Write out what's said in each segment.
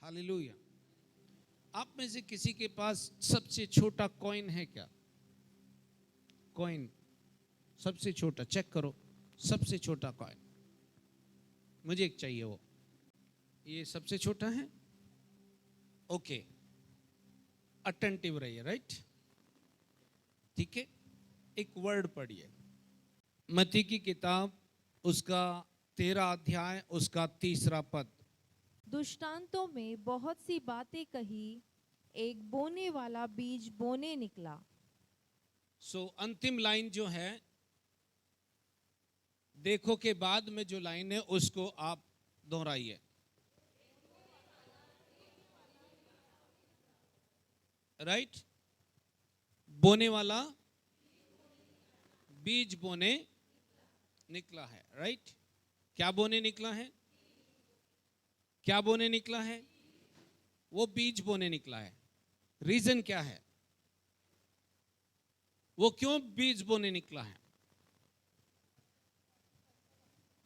Hallelujah. आप में से किसी के पास सबसे छोटा कॉइन है क्या? कॉइन सबसे छोटा, चेक करो सबसे छोटा कॉइन। मुझे एक चाहिए वो। ये सबसे छोटा है। ओके, अटेंटिव रहिए, राइट? ठीक है, एक वर्ड पढ़िए, मत्ती की किताब उसका 13 अध्याय उसका 3 पद। दृष्टांतों में बहुत सी बातें कही, एक बोने वाला बीज बोने निकला। सो अंतिम लाइन जो है, देखो के बाद में जो लाइन है उसको आप दोहराइए। राइट? बोने वाला बीज बोने निकला है। राइट? क्या बोने निकला है? क्या बोने निकला है? वो बीज बोने निकला है। रीजन क्या है? वो क्यों बीज बोने निकला है?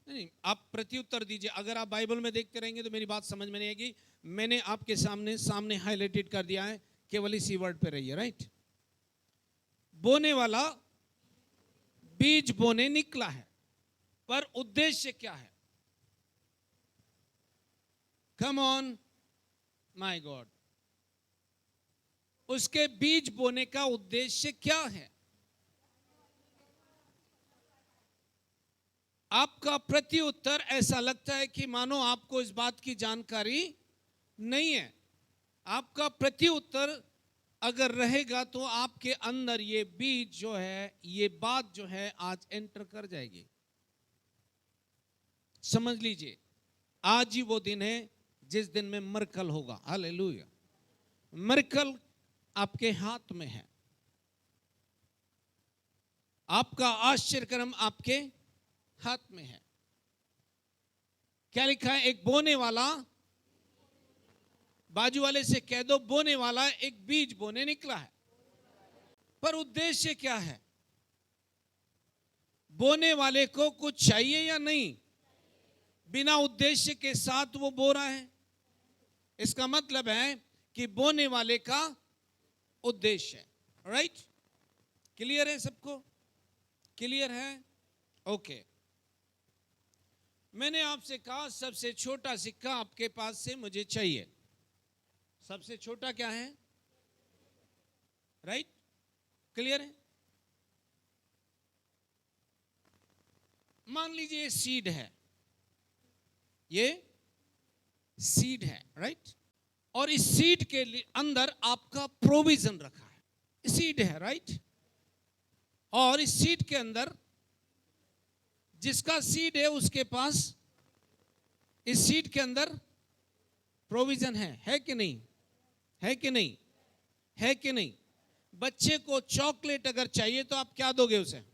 नहीं, आप प्रत्युत्तर दीजिए। अगर आप बाइबल में देखते रहेंगे तो मेरी बात समझ में नहीं आएगी। मैंने आपके सामने हाईलाइटेड कर दिया है, केवल इसी वर्ड पे रहिए। राइट? बोने वाला बीज बोने निकला है, पर उद्देश्य क्या है? कम ऑन माय गॉड, उसके बीज बोने का उद्देश्य क्या है? आपका प्रत्युत्तर ऐसा लगता है कि मानो आपको इस बात की जानकारी नहीं है। आपका प्रत्युत्तर अगर रहेगा तो आपके अंदर ये बीज जो है, ये बात जो है आज एंटर कर जाएगी। समझ लीजिए, आज ही वो दिन है जिस दिन में मिरेकल होगा। हालेलुया। मिरेकल आपके हाथ में है। आपका आश्चर्यक्रम आपके हाथ में है। क्या लिखा है? एक बोने वाला, बाजू वाले से कह दो, बोने वाला एक बीज बोने निकला है। पर उद्देश्य क्या है? बोने वाले को कुछ चाहिए या नहीं? बिना उद्देश्य के साथ वो बो रहा है। इसका मतलब है कि बोने वाले का उद्देश्य है। राइट? क्लियर है सबको? क्लियर है? ओके। मैंने आपसे कहा सबसे छोटा सिक्का आपके पास से मुझे चाहिए। सबसे छोटा क्या है? राइट? क्लियर है? मान लीजिए ये सीड है, ये सीड है। राइट? और इस सीड के अंदर आपका प्रोविजन रखा है। सीड है, राइट? और इस सीड के अंदर, जिसका सीड है उसके पास इस सीड के अंदर प्रोविजन है कि नहीं? है कि नहीं? है कि नहीं? बच्चे को चॉकलेट अगर चाहिए तो आप क्या दोगे उसे?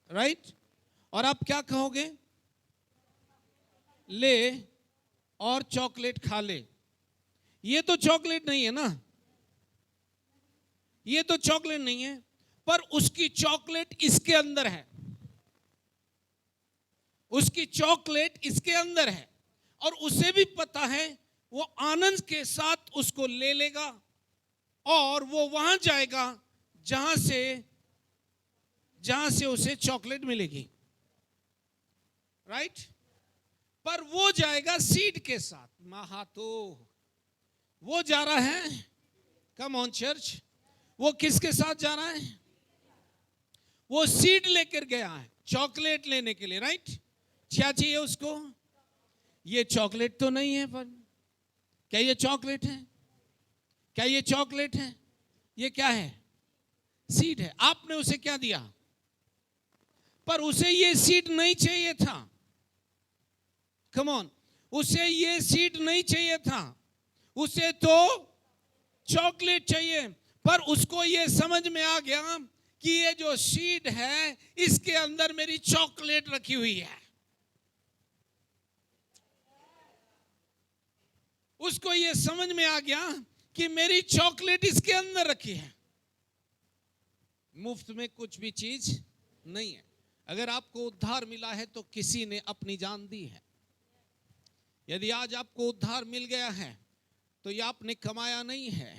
राइट? और आप क्या कहोगे? ले और चॉकलेट खा ले। ये तो चॉकलेट नहीं है ना, ये तो चॉकलेट नहीं है, पर उसकी चॉकलेट इसके अंदर है। उसकी चॉकलेट इसके अंदर है और उसे भी पता है, वो आनंद के साथ उसको ले लेगा और वो वहां जाएगा जहां से उसे चॉकलेट मिलेगी। राइट? पर वो जाएगा सीड के साथ। महातो वो जा रहा है, कम ऑन चर्च, वो किसके साथ जा रहा है? वो सीड लेकर गया है चॉकलेट लेने के लिए। राइट? क्या चाहिए उसको? ये चॉकलेट तो नहीं है, पर क्या ये चॉकलेट है? क्या ये चॉकलेट है? ये क्या है? सीड है। आपने उसे क्या दिया? पर उसे ये सीड नहीं चाहिए था। कम ऑन, उसे ये सीड नहीं चाहिए था, उसे तो चॉकलेट चाहिए। पर उसको ये समझ में आ गया कि ये जो सीड है इसके अंदर मेरी चॉकलेट रखी हुई है। उसको ये समझ में आ गया कि मेरी चॉकलेट इसके अंदर रखी है। मुफ्त में कुछ भी चीज नहीं है। अगर आपको उद्धार मिला है तो किसी ने अपनी जान दी है। यदि आज आपको उद्धार मिल गया है तो ये आपने कमाया नहीं है,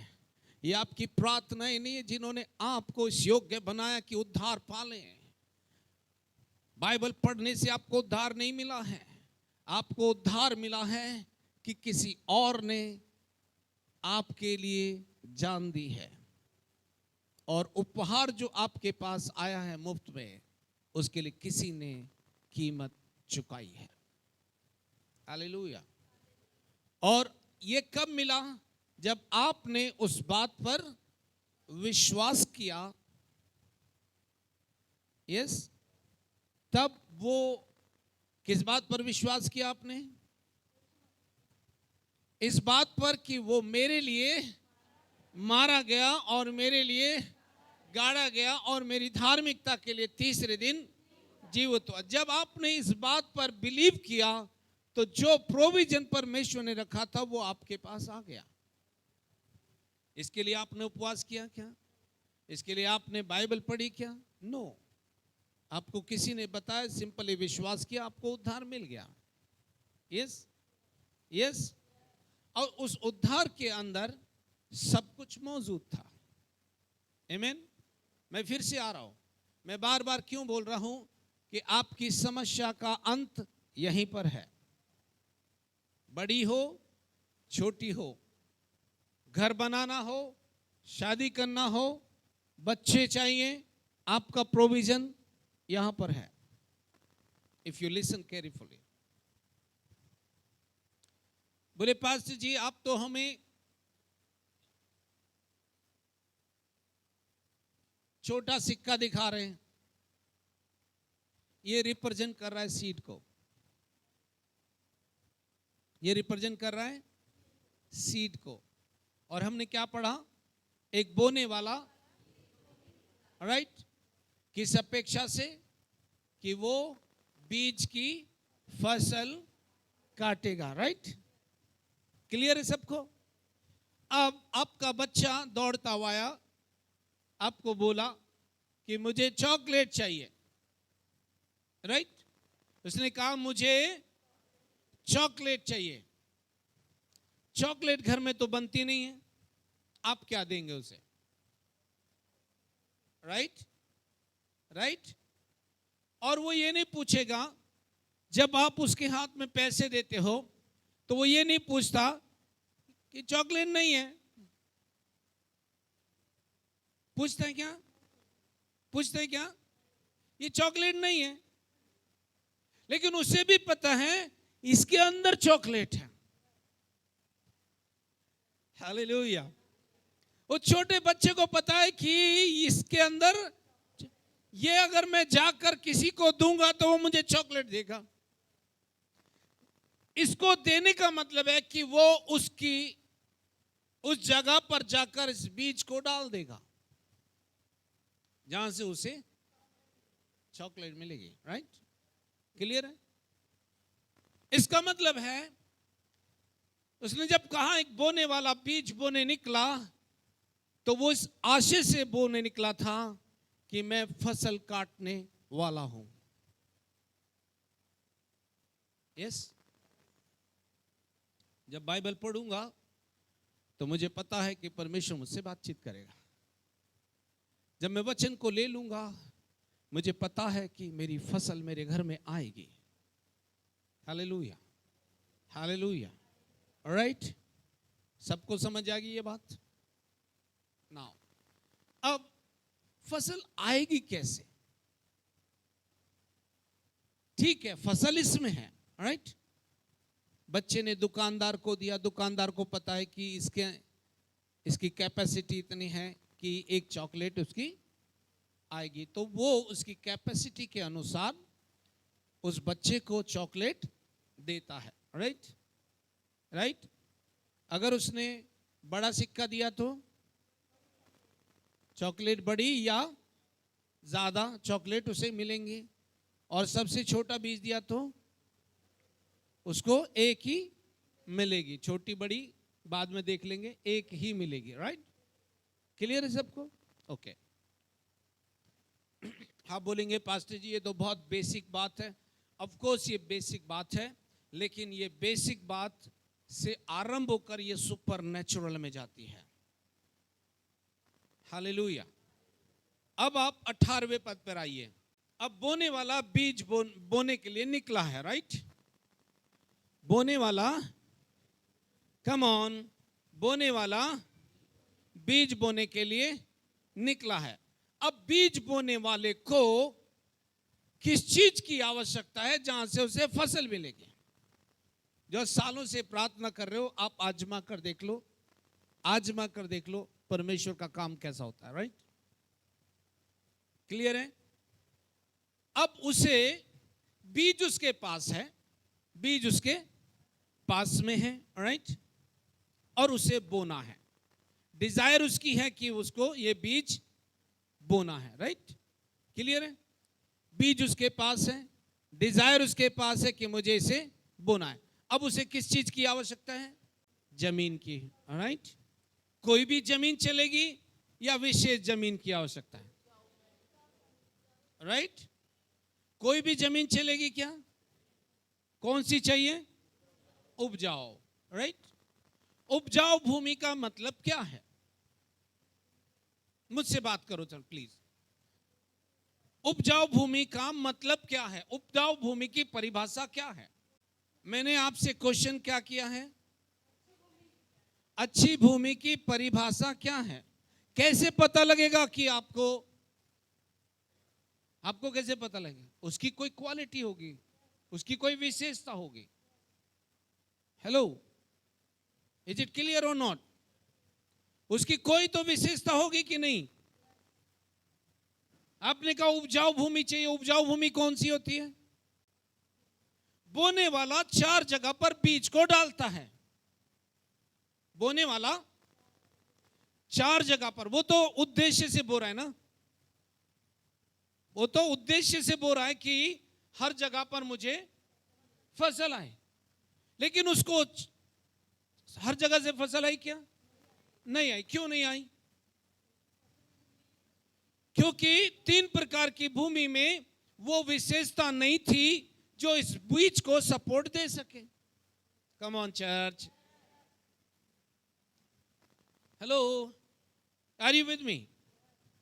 ये आपकी प्रार्थनाएं नहीं है जिन्होंने आपको इस योग्य बनाया कि उद्धार पालें। बाइबल पढ़ने से आपको उद्धार नहीं मिला है, आपको उद्धार मिला है कि किसी और ने आपके लिए जान दी है, और उपहार जो आपके पास आया है मुफ्त में, उसके लिए किसी ने कीमत चुकाई है। हालेलुया। और ये कब मिला? जब आपने उस बात पर विश्वास किया। यस, तब वो किस बात पर विश्वास किया आपने? इस बात पर कि वो मेरे लिए मारा गया और मेरे लिए गाड़ा गया और मेरी धार्मिकता के लिए तीसरे दिन जीवित हुआ। जब आपने इस बात पर बिलीव किया तो जो प्रोविजन परमेश्वर ने रखा था वो आपके पास आ गया। इसके लिए आपने उपवास किया क्या? इसके लिए आपने बाइबल पढ़ी क्या? नो। आपको किसी ने बताया, सिंपली विश्वास किया, आपको उद्धार मिल गया। Yes, yes. और उस उद्धार के अंदर सब कुछ मौजूद था। आमीन। मैं फिर से आ रहा हूं, मैं बार बार क्यों बोल रहा हूं कि आपकी समस्या का अंत यहीं पर है। बड़ी हो छोटी हो, घर बनाना हो, शादी करना हो, बच्चे चाहिए, आपका प्रोविजन यहां पर है। If you listen carefully. बोले पास्टर जी आप तो हमें छोटा सिक्का दिखा रहे हैं, ये रिप्रेजेंट कर रहा है सीड को, ये रिप्रेजेंट कर रहा है सीड को। और हमने क्या पढ़ा? एक बोने वाला, राइट, किस अपेक्षा से? कि वो बीज की फसल काटेगा। राइट, क्लियर है सबको? अब आपका बच्चा दौड़ता हुआ आया, आपको बोला कि मुझे चॉकलेट चाहिए। राइट, उसने कहा मुझे चॉकलेट चाहिए। चॉकलेट घर में तो बनती नहीं है, आप क्या देंगे उसे? Right, right. और वो ये नहीं पूछेगा, जब आप उसके हाथ में पैसे देते हो तो वो ये नहीं पूछता कि चॉकलेट नहीं है। पूछता है क्या? पूछता है क्या? ये चॉकलेट नहीं है। लेकिन उसे भी पता है इसके अंदर चॉकलेट है। हालेलुया। वो छोटे बच्चे को पता है कि इसके अंदर, ये अगर मैं जाकर किसी को दूंगा तो वो मुझे चॉकलेट देगा। इसको देने का मतलब है कि वो उसकी उस जगह पर जाकर इस बीज को डाल देगा जहां से उसे चॉकलेट मिलेगी। राइट, क्लियर है? इसका मतलब है उसने जब कहा एक बोने वाला बीज बोने निकला, तो वो इस आशय से बोने निकला था कि मैं फसल काटने वाला हूं। यस, जब बाइबल पढ़ूंगा तो मुझे पता है कि परमेश्वर मुझसे बातचीत करेगा। जब मैं वचन को ले लूंगा, मुझे पता है कि मेरी फसल मेरे घर में आएगी। Hallelujah, hallelujah. ऑलराइट, सबको समझ आ गई ये बात? नाउ, अब फसल आएगी कैसे? ठीक है, फसल इसमें है। राइट, बच्चे ने दुकानदार को दिया, दुकानदार को पता है कि इसकी कैपेसिटी इतनी है कि एक चॉकलेट उसकी आएगी, तो वो उसकी कैपेसिटी के अनुसार उस बच्चे को चॉकलेट देता है। Right, right. अगर उसने बड़ा सिक्का दिया तो चॉकलेट बड़ी या ज्यादा चॉकलेट उसे मिलेंगी, और सबसे छोटा बीज दिया तो उसको एक ही मिलेगी। छोटी बड़ी बाद में देख लेंगे, एक ही मिलेगी। राइट, क्लियर है सबको? ओके। आप बोलेंगे पास्टर जी ये तो बहुत बेसिक बात है। ऑफ कोर्स ये बेसिक बात है, लेकिन ये बेसिक बात से आरंभ होकर ये सुपर नेचुरल में जाती है। हालेलुया। अब आप 18वें पद पर आइए। अब बोने वाला बीज बोने के लिए निकला है, राइट? बोने वाला, कम ऑन, बोने वाला बीज बोने के लिए निकला है। अब बीज बोने वाले को किस चीज की आवश्यकता है जहां से उसे फसल मिलेगी? जो सालों से प्रार्थना कर रहे हो, आप आजमा कर देख लो, आजमा कर देख लो परमेश्वर का काम कैसा होता है, राइट? क्लियर है? अब उसे बीज उसके पास है, बीज उसके पास में है, राइट? और उसे बोना है। डिजायर उसकी है कि उसको ये बीज बोना है, राइट? क्लियर है? बीज उसके पास है, डिजायर उसके पास है कि मुझे इसे बोना है। अब उसे किस चीज की आवश्यकता है? जमीन की, राइट? कोई भी जमीन चलेगी या विशेष जमीन की आवश्यकता है, राइट? कोई भी जमीन चलेगी क्या? कौन सी चाहिए? उपजाऊ, राइट? उपजाऊ भूमि का मतलब क्या है? मुझसे बात करो चल प्लीज। उपजाऊ भूमि का मतलब क्या है? उपजाऊ भूमि की परिभाषा क्या है? मैंने आपसे क्वेश्चन क्या किया है? अच्छी भूमि की परिभाषा क्या है? कैसे पता लगेगा कि आपको कैसे पता लगेगा? उसकी कोई क्वालिटी होगी, उसकी कोई विशेषता होगी। हेलो, इज इट क्लियर और नॉट? उसकी कोई तो विशेषता होगी कि नहीं? आपने कहा उपजाऊ भूमि चाहिए। उपजाऊ भूमि कौन सी होती है? बोने वाला 4 जगह पर बीज को डालता है। बोने वाला 4 जगह पर, वो तो उद्देश्य से बो रहा है ना, वो तो उद्देश्य से बो रहा है कि हर जगह पर मुझे फसल आए। लेकिन उसको हर जगह से फसल आई क्या? नहीं आई। क्यों नहीं आई? क्योंकि 3 प्रकार की भूमि में वो विशेषता नहीं थी जो इस बीज को सपोर्ट दे सके। Come on church, hello, are you with me?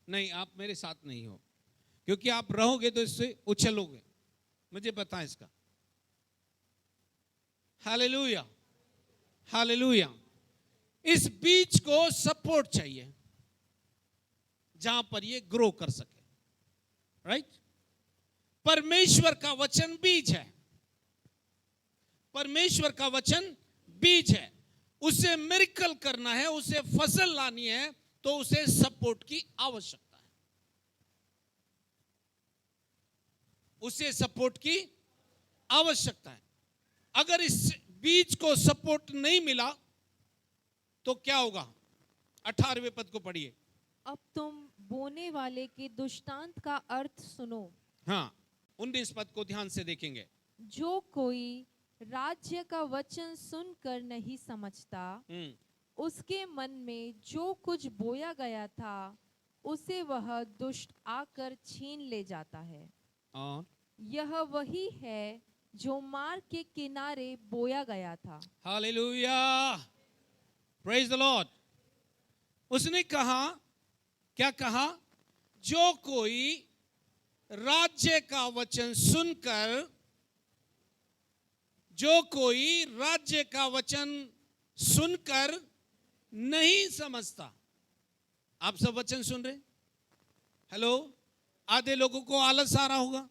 नहीं, आप मेरे साथ नहीं हो, क्योंकि आप रहोगे तो इससे उछलोगे, मुझे पता है इसका। Hallelujah, hallelujah. इस बीज को सपोर्ट चाहिए जहां पर ये ग्रो कर सके, राइट? परमेश्वर का वचन बीज है, परमेश्वर का वचन बीज है। उसे मिरेकल करना है, उसे फसल लानी है, तो उसे सपोर्ट की आवश्यकता है, उसे सपोर्ट की आवश्यकता है। अगर इस बीज को सपोर्ट नहीं मिला तो क्या होगा? 18वें पद को पढ़िए। अब तुम बोने वाले के दृष्टांत का अर्थ सुनो। हाँ, 19 पद को ध्यान से देखेंगे। जो कोई राज्य का वचन सुनकर नहीं समझता, उसके मन में जो कुछ बोया गया था उसे वह दुष्ट आकर छीन ले जाता है। और यह वही है जो मार्ग के किनारे बोया गया था। Hallelujah, praise the Lord. उसने कहा, क्या कहा? जो कोई राज्य का वचन सुनकर, जो कोई राज्य का वचन सुनकर नहीं समझता। आप सब वचन सुन रहे? हेलो, आधे लोगों को आलस आ रहा होगा,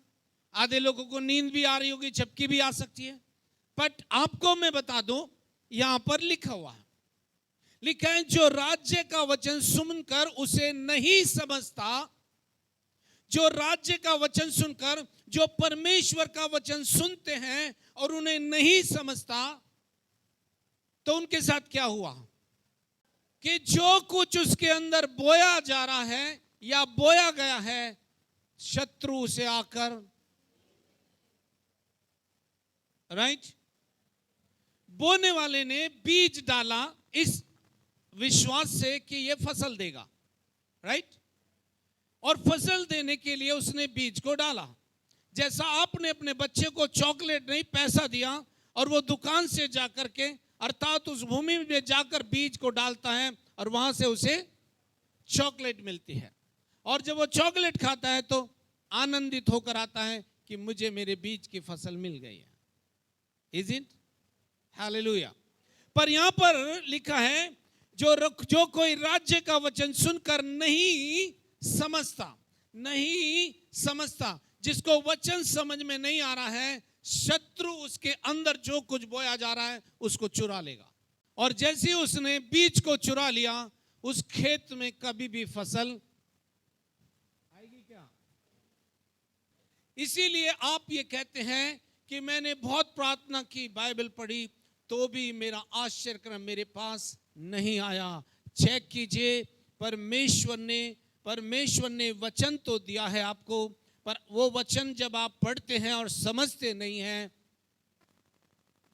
आधे लोगों को नींद भी आ रही होगी, झपकी भी आ सकती है। बट आपको मैं बता दूं, यहां पर लिखा हुआ है, लिखा है जो राज्य का वचन सुनकर उसे नहीं समझता, जो राज्य का वचन सुनकर, जो परमेश्वर का वचन सुनते हैं और उन्हें नहीं समझता, तो उनके साथ क्या हुआ? कि जो कुछ उसके अंदर बोया जा रहा है या बोया गया है, शत्रु से आकर, राइट? बोने वाले ने बीज डाला इस विश्वास से कि यह फसल देगा, राइट? और फसल देने के लिए उसने बीज को डाला। जैसा आपने अपने बच्चे को चॉकलेट नहीं, पैसा दिया और वो दुकान से जाकर के अर्थात उस भूमि में जाकर बीज को डालता है और वहां से उसे चॉकलेट मिलती है, और जब वो चॉकलेट खाता है तो आनंदित होकर आता है कि मुझे मेरे बीज की फसल मिल गई है। Is it? हालेलुया। पर यहां पर लिखा है जो कोई राज्य का वचन सुनकर नहीं समझता, जिसको वचन समझ में नहीं आ रहा है, शत्रु उसके अंदर जो कुछ बोया जा रहा है उसको चुरा लेगा, और जैसे ही उसने बीज को चुरा लिया, उस खेत में कभी भी फसल आएगी क्या? इसीलिए आप ये कहते हैं कि मैंने बहुत प्रार्थना की, बाइबल पढ़ी, तो भी मेरा आश्चर्यक्रम मेरे पास नहीं आया। चेक कीजिए, परमेश्वर ने वचन तो दिया है आपको, पर वो वचन जब आप पढ़ते हैं और समझते नहीं हैं,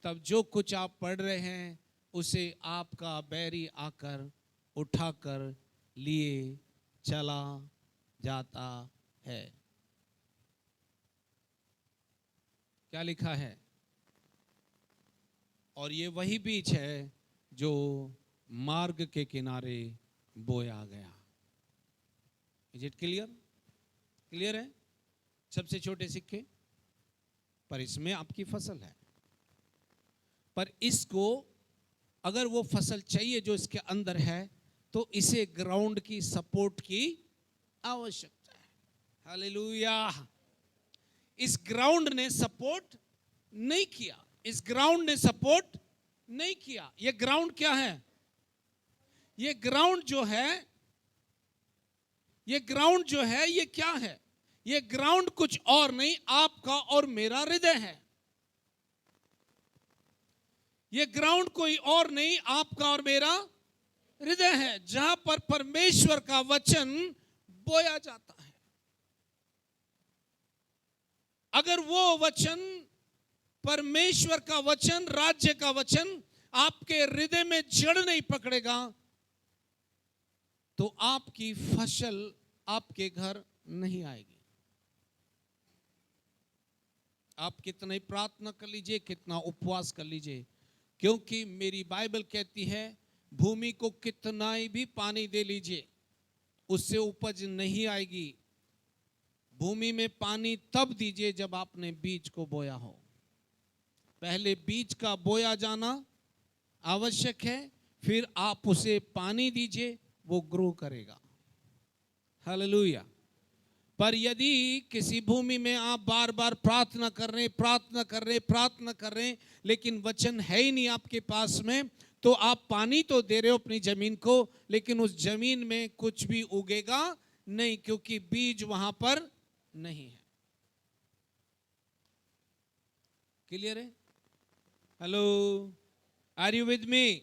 तब जो कुछ आप पढ़ रहे हैं उसे आपका बैरी आकर उठाकर लिए चला जाता है। क्या लिखा है? और ये वही बीज है जो मार्ग के किनारे बोया गया। Is it clear? क्लियर है? सबसे छोटे सिक्के, पर इसमें आपकी फसल है, पर इसको अगर वो फसल चाहिए जो इसके अंदर है, तो इसे ग्राउंड की सपोर्ट की आवश्यकता है। हालेलुया। इस ग्राउंड ने सपोर्ट नहीं किया, इस ग्राउंड ने सपोर्ट नहीं किया। ये ग्राउंड क्या है? ये ग्राउंड जो है, ये क्या है? ये ग्राउंड कुछ और नहीं, आपका और मेरा हृदय है। ये ग्राउंड कोई और नहीं, आपका और मेरा हृदय है, जहां पर परमेश्वर का वचन बोया जाता है। अगर वो वचन, परमेश्वर का वचन, राज्य का वचन आपके हृदय में जड़ नहीं पकड़ेगा, तो आपकी फसल आपके घर नहीं आएगी। आप कितना ही प्रार्थना कर लीजिए, कितना उपवास कर लीजिए, क्योंकि मेरी बाइबल कहती है भूमि को कितना ही भी पानी दे लीजिए, उससे उपज नहीं आएगी। भूमि में पानी तब दीजिए जब आपने बीज को बोया हो। पहले बीज का बोया जाना आवश्यक है, फिर आप उसे पानी दीजिए, वो ग्रो करेगा। हालेलुया। पर यदि किसी भूमि में आप बार बार प्रार्थना कर रहे हैं, लेकिन वचन है ही नहीं आपके पास में, तो आप पानी तो दे रहे हो अपनी जमीन को, लेकिन उस जमीन में कुछ भी उगेगा नहीं, क्योंकि बीज वहां पर नहीं है। क्लियर है? Hello, are you with me?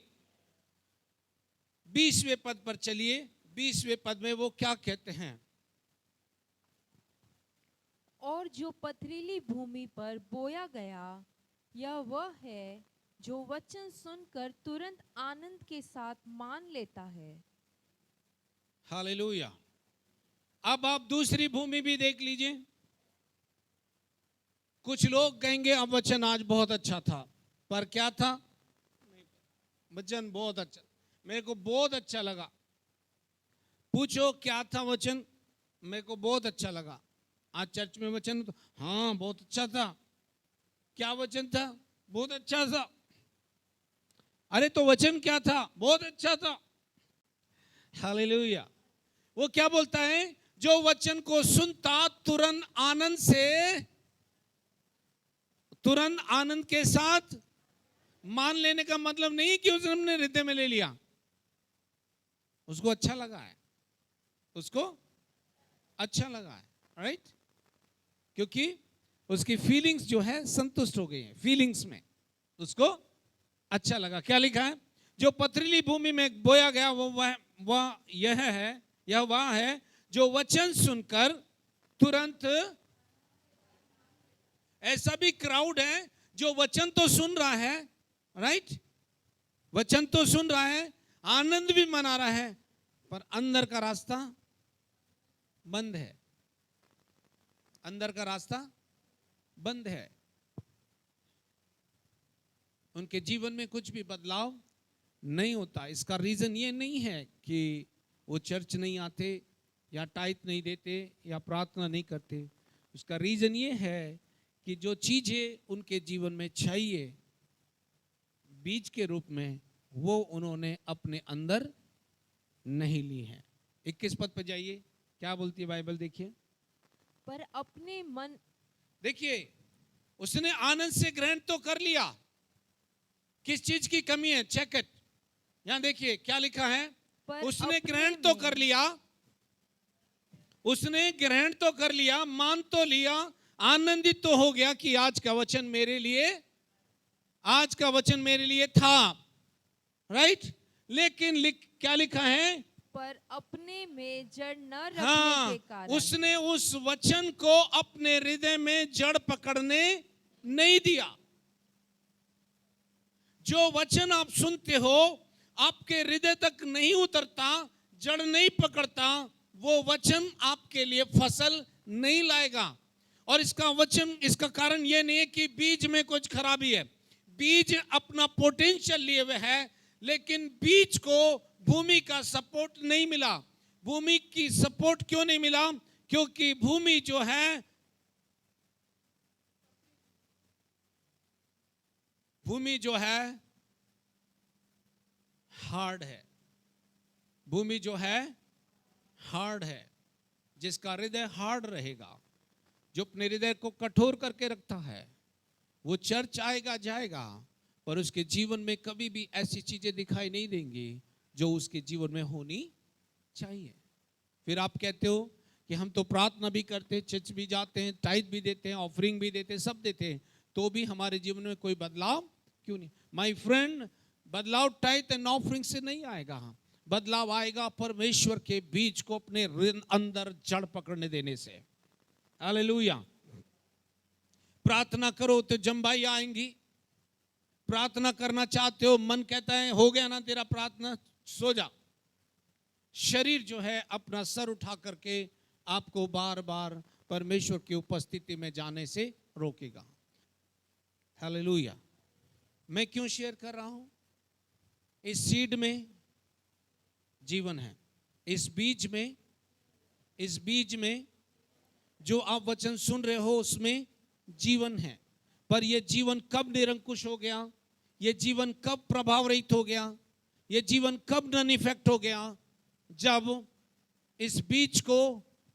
20वें पद पर चलिए। 20वें पद में वो क्या कहते हैं? और जो पथरीली भूमि पर बोया गया, यह वह है जो वचन सुनकर तुरंत आनंद के साथ मान लेता है। हालेलुया। अब आप दूसरी भूमि भी देख लीजिए। कुछ लोग कहेंगे अब वचन आज बहुत अच्छा था, पर क्या था? वचन बहुत अच्छा, मेरे को बहुत अच्छा लगा। पूछो क्या था वचन? मेरे को बहुत अच्छा लगा। आज चर्च में वचन तो हाँ बहुत अच्छा था। क्या वचन था? बहुत अच्छा था। अरे तो वचन क्या था? बहुत अच्छा था। हालेलुया। वो क्या बोलता है? जो वचन को सुनता तुरंत आनंद के साथ मान लेने का मतलब नहीं कि उसने हृदय में ले लिया, उसको अच्छा लगा है, उसको अच्छा लगा है, राइट? क्योंकि उसकी फीलिंग्स जो है संतुष्ट हो गई है, फीलिंग्स में उसको अच्छा लगा। क्या लिखा है? जो पथरीली भूमि में बोया गया वह है जो वचन सुनकर तुरंत, ऐसा भी क्राउड है जो वचन तो सुन रहा है, राइट? वचन तो सुन रहा है, आनंद भी मना रहा है, पर अंदर का रास्ता बंद है। अंदर का रास्ता बंद है। उनके जीवन में कुछ भी बदलाव नहीं होता। इसका रीजन ये नहीं है कि वो चर्च नहीं आते या टाइट नहीं देते या प्रार्थना नहीं करते। उसका रीजन ये है कि जो चीजें उनके जीवन में चाहिए बीज के रूप में, वो उन्होंने अपने अंदर नहीं ली है। 21 पद पर जाइए, क्या बोलती है बाइबल, देखिए। पर अपने मन, देखिए, उसने आनंद से ग्रहण तो कर लिया। किस चीज की कमी है? Check it. यहां देखिए क्या लिखा है, उसने ग्रहण तो कर लिया, उसने ग्रहण तो कर लिया, मान तो लिया, आनंदित तो हो गया कि आज का वचन मेरे लिए, आज का वचन मेरे लिए था, राइट। लेकिन क्या लिखा है? पर अपने में जड़ न रखने हाँ, के कारण उसने उस वचन को अपने हृदय में जड़ पकड़ने नहीं दिया। जो वचन आप सुनते हो आपके हृदय तक नहीं उतरता, जड़ नहीं पकड़ता, वो वचन आपके लिए फसल नहीं लाएगा। और इसका कारण यह नहीं है कि बीज में कुछ खराबी है। बीज अपना पोटेंशियल लिए हुए है, लेकिन बीज को भूमि का सपोर्ट नहीं मिला। भूमि की सपोर्ट क्यों नहीं मिला? क्योंकि भूमि जो है, भूमि जो है हार्ड है। भूमि जो है हार्ड है। जिसका हृदय हार्ड रहेगा, जो अपने हृदय को कठोर करके रखता है, वो चर्च आएगा जाएगा, पर उसके जीवन में कभी भी ऐसी चीजें दिखाई नहीं देंगी जो उसके जीवन में होनी चाहिए। फिर आप कहते हो कि हम तो प्रार्थना भी करते, चर्च भी जाते हैं, टाइट भी देते हैं, ऑफरिंग भी देते हैं, सब देते हैं, तो भी हमारे जीवन में कोई बदलाव क्यों नहीं? माय फ्रेंड, बदलाव टाइट एंड ऑफरिंग से नहीं आएगा। बदलाव आएगा परमेश्वर के बीज को अपने अंदर जड़ पकड़ने देने से। हालेलुया। प्रार्थना करो तो जम्बाई आएंगी। प्रार्थना करना चाहते हो, मन कहता है हो गया ना तेरा प्रार्थना, सो जा। शरीर जो है अपना सर उठा करके आपको बार बार परमेश्वर की उपस्थिति में जाने से रोकेगा। हालेलुया। मैं क्यों शेयर कर रहा हूं? इस सीड में जीवन है, इस बीज में जो आप वचन सुन रहे हो उसमें जीवन है। पर यह जीवन कब निरंकुश हो गया? यह जीवन कब प्रभाव रहित हो गया? यह जीवन कब नॉन इफेक्ट हो गया? जब इस बीज को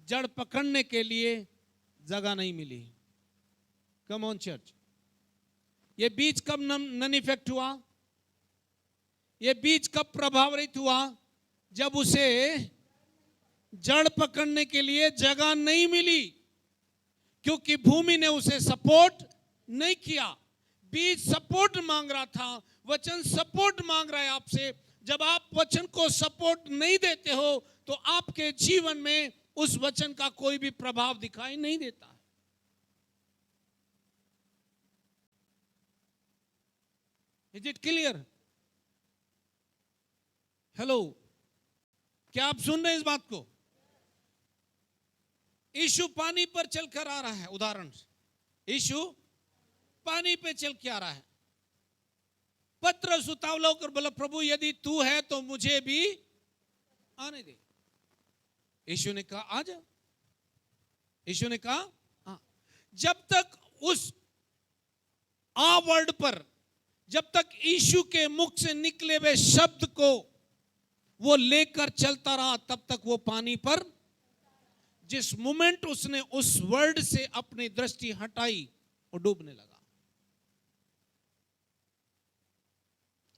जड़ पकड़ने के लिए जगह नहीं मिली। कम ऑन चर्च। यह बीज कब नॉन इफेक्ट हुआ? यह बीज कब प्रभाव रहित हुआ? जब उसे जड़ पकड़ने के लिए जगह नहीं मिली, क्योंकि भूमि ने उसे सपोर्ट नहीं किया। बीज सपोर्ट मांग रहा था, वचन सपोर्ट मांग रहा है आपसे। जब आप वचन को सपोर्ट नहीं देते हो तो आपके जीवन में उस वचन का कोई भी प्रभाव दिखाई नहीं देता। Is it clear? हेलो, क्या आप सुन रहे हैं इस बात को? यीशु पानी पर चलकर आ रहा है। उदाहरण, यीशु पानी पे चल के आ रहा है। पतरस उतावला होकर बोला, प्रभु यदि तू है तो मुझे भी आने दे। यीशु ने कहा आ जा। यीशु ने कहा हाँ। जब तक उस आ वर्ड पर, जब तक यीशु के मुख से निकले हुए शब्द को वो लेकर चलता रहा, तब तक वो पानी पर, जिस मोमेंट उसने उस वर्ड से अपनी दृष्टि हटाई, वो डूबने लगा।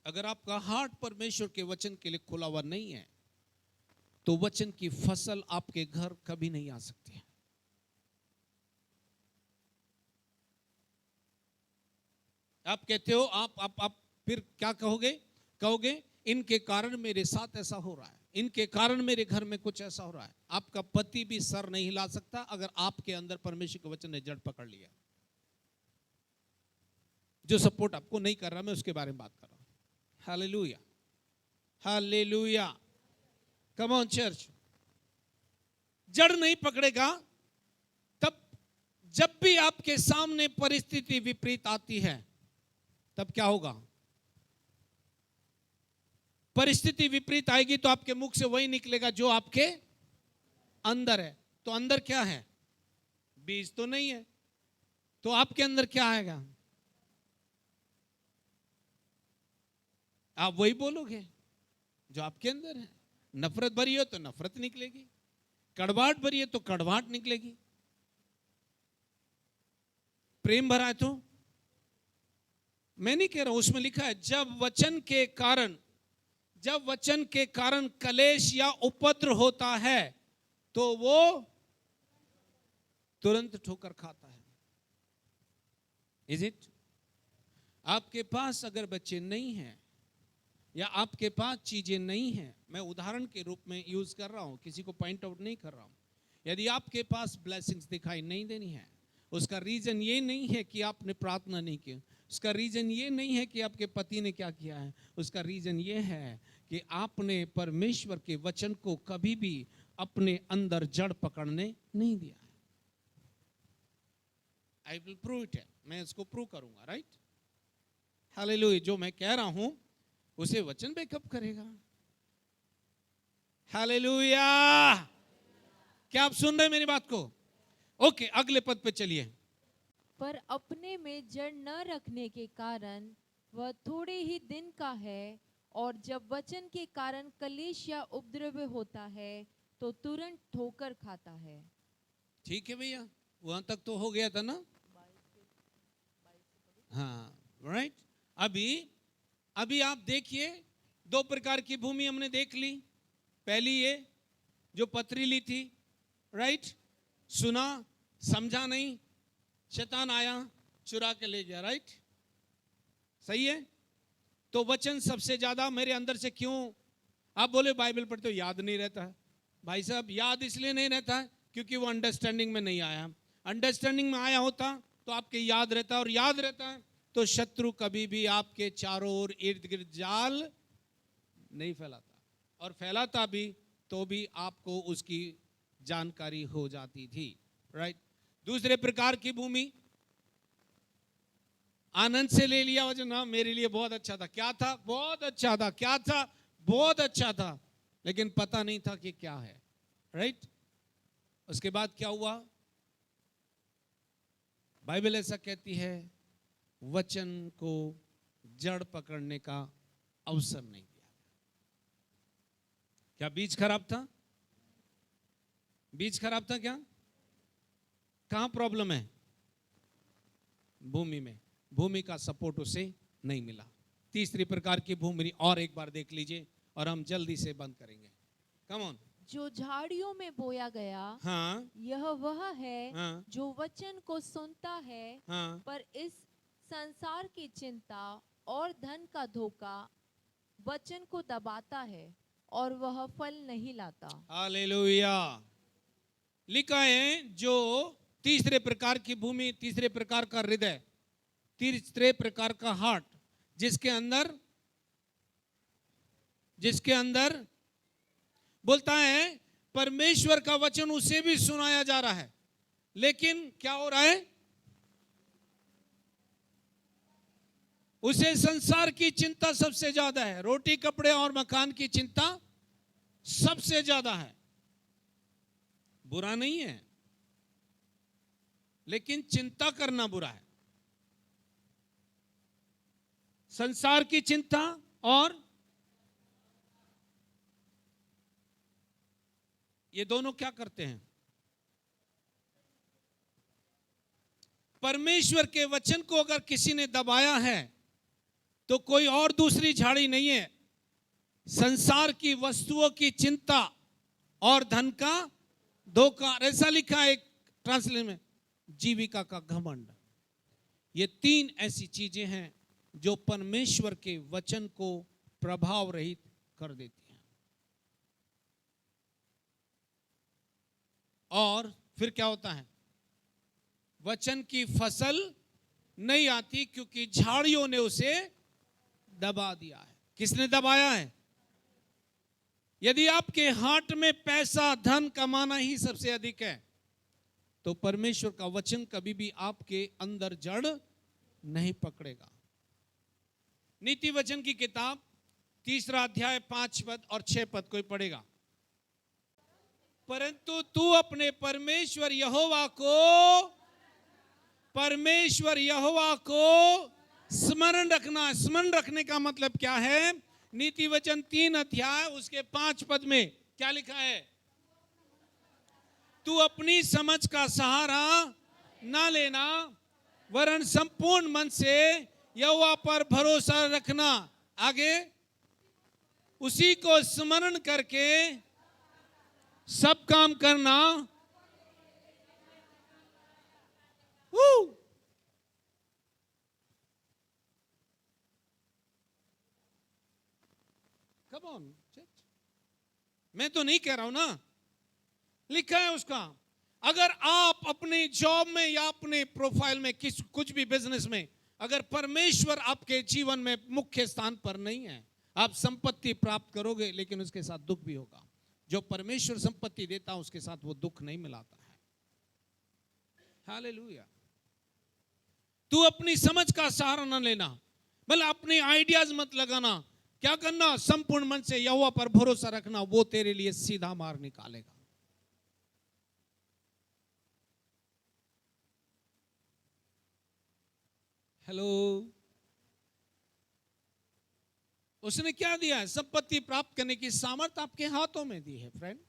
अगर आपका हार्ट परमेश्वर के वचन के लिए खुला हुआ नहीं है, तो वचन की फसल आपके घर कभी नहीं आ सकती। आप कहते हो, आप फिर क्या कहोगे इनके कारण मेरे साथ ऐसा हो रहा है, इनके कारण मेरे घर में कुछ ऐसा हो रहा है। आपका पति भी सर नहीं हिला सकता अगर आपके अंदर परमेश्वर के वचन ने जड़ पकड़ लिया। जो सपोर्ट आपको नहीं कर रहा, मैं उसके बारे में बात कर रहा हूं। Hallelujah, hallelujah, come on church. जड़ नहीं पकड़ेगा तब, जब भी आपके सामने परिस्थिति विपरीत आती है, तब क्या होगा? परिस्थिति विपरीत आएगी तो आपके मुख से वही निकलेगा जो आपके अंदर है। तो अंदर क्या है? बीज तो नहीं है, तो आपके अंदर क्या आएगा? आप वही बोलोगे जो आपके अंदर है। नफरत भरी हो तो नफरत निकलेगी, कड़वाहट भरी है तो कड़वाहट निकलेगी, प्रेम भरा है तो। मैं नहीं कह रहा हूं, उसमें लिखा है जब वचन के कारण कलेश या उपद्रव होता है तो वो तुरंत ठोकर खाता है। Is it? आपके पास अगर बच्चे नहीं हैं या आपके पास चीजें नहीं हैं, मैं उदाहरण के रूप में यूज कर रहा हूं, किसी को पॉइंट आउट नहीं कर रहा हूं। यदि आपके पास ब्लेसिंग्स दिखाई नहीं देनी है, उसका रीजन ये नहीं है कि आपने प्रार्थना नहीं की, उसका रीजन ये नहीं है कि आपके पति ने क्या किया है, उसका रीजन ये है कि आपने परमेश्वर के वचन को कभी भी अपने अंदर जड़ पकड़ने नहीं दिया है। आई विल प्रूव इट, मैं इसको प्रूव करूंगा, राइट? हालेलुया। जो मैं कह रहा हूं उसे वचन बैकअप करेगा। हालेलुया। क्या आप सुन रहे हैं मेरी बात को? ओके, अगले पद पे चलिए। पर अपने में जड़ न रखने के कारण वह थोड़े ही दिन का है, और जब वचन के कारण कलेश या उपद्रव होता है तो तुरंत ठोकर खाता है। ठीक है भैया, वहां तक तो हो गया था ना? हाँ, राइट। अभी आप देखिए, दो प्रकार की भूमि हमने देख ली। पहली ये जो पथरीली थी, राइट? सुना, समझा नहीं, शैतान आया, चुरा के ले गया, राइट? सही है। तो वचन सबसे ज्यादा मेरे अंदर से क्यों, आप बोले बाइबल पढ़ते हो याद नहीं रहता है। भाई साहब, याद इसलिए नहीं रहता है क्योंकि वो अंडरस्टैंडिंग में नहीं आया। अंडरस्टैंडिंग में आया होता तो आपके याद रहता है, और याद रहता है तो शत्रु कभी भी आपके चारों ओर इर्द गिर्द जाल नहीं फैलाता, और फैलाता भी तो भी आपको उसकी जानकारी हो जाती थी, राइट? दूसरे प्रकार की भूमि, आनंद से ले लिया वचन, हाँ मेरे लिए बहुत अच्छा था। क्या था? बहुत अच्छा था। क्या था? बहुत अच्छा था, लेकिन पता नहीं था कि क्या है, राइट? उसके बाद क्या हुआ? बाइबल ऐसा कहती है, वचन को जड़ पकड़ने का अवसर नहीं दिया। क्या बीज खराब था? बीज खराब था क्या? कहां प्रॉब्लम है? भूमि में। भूमि का सपोर्ट उसे नहीं मिला। तीसरी प्रकार की भूमि और एक बार देख लीजिए और हम जल्दी से बंद करेंगे। Come on. जो झाड़ियों में बोया गया, हाँ, यह वह है हाँ, जो वचन को सुनता है, हाँ, पर इस संसार की चिंता और धन का धोखा वचन को दबाता है और वह फल नहीं लाता। हालेलुया। लिखा है जो तीसरे प्रकार की भूमि, तीसरे प्रकार का हृदय, तीसरे प्रकार का हार्ट, जिसके अंदर बोलता है परमेश्वर का वचन उसे भी सुनाया जा रहा है, लेकिन क्या हो रहा है? उसे संसार की चिंता सबसे ज्यादा है। रोटी कपड़े और मकान की चिंता सबसे ज्यादा है। बुरा नहीं है, लेकिन चिंता करना बुरा है। संसार की चिंता और ये दोनों क्या करते हैं? परमेश्वर के वचन को अगर किसी ने दबाया है तो कोई और दूसरी झाड़ी नहीं है, संसार की वस्तुओं की चिंता और धन का धोखा। ऐसा लिखा है एक ट्रांसलेशन में, जीविका का घमंड। ये तीन ऐसी चीजें हैं जो परमेश्वर के वचन को प्रभाव रहित कर देती हैं। और फिर क्या होता है? वचन की फसल नहीं आती क्योंकि झाड़ियों ने उसे दबा दिया है। किसने दबाया है? यदि आपके हार्ट में पैसा धन कमाना ही सबसे अधिक है तो परमेश्वर का वचन कभी भी आपके अंदर जड़ नहीं पकड़ेगा। नीति वचन की किताब 3 अध्याय 5 पद और 6 पद कोई पढ़ेगा। परंतु तू अपने परमेश्वर यहोवा को स्मरण रखना। स्मरण रखने का मतलब क्या है? नीति वचन 3 अध्याय उसके 5 पद में क्या लिखा है? तू अपनी समझ का सहारा ना लेना, वरन संपूर्ण मन से यहोवा पर भरोसा रखना। आगे, उसी को स्मरण करके सब काम करना। Come on, मैं तो नहीं कह रहा हूं ना, लिखा है उसका। अगर आप अपने जॉब में या अपने प्रोफाइल में कुछ भी बिजनेस में अगर परमेश्वर आपके जीवन में मुख्य स्थान पर नहीं है, आप संपत्ति प्राप्त करोगे लेकिन उसके साथ दुख भी होगा। जो परमेश्वर संपत्ति देता है उसके साथ वो दुख नहीं मिलाता है। हालेलुया। तू अपनी समझ का सहारा न लेना, मतलब अपने आइडियाज मत लगाना। क्या करना? संपूर्ण मन से यहोवा पर भरोसा रखना, वो तेरे लिए सीधा मार्ग निकालेगा। हेलो, उसने क्या दिया है? संपत्ति प्राप्त करने की सामर्थ्य आपके हाथों में दी है फ्रेंड।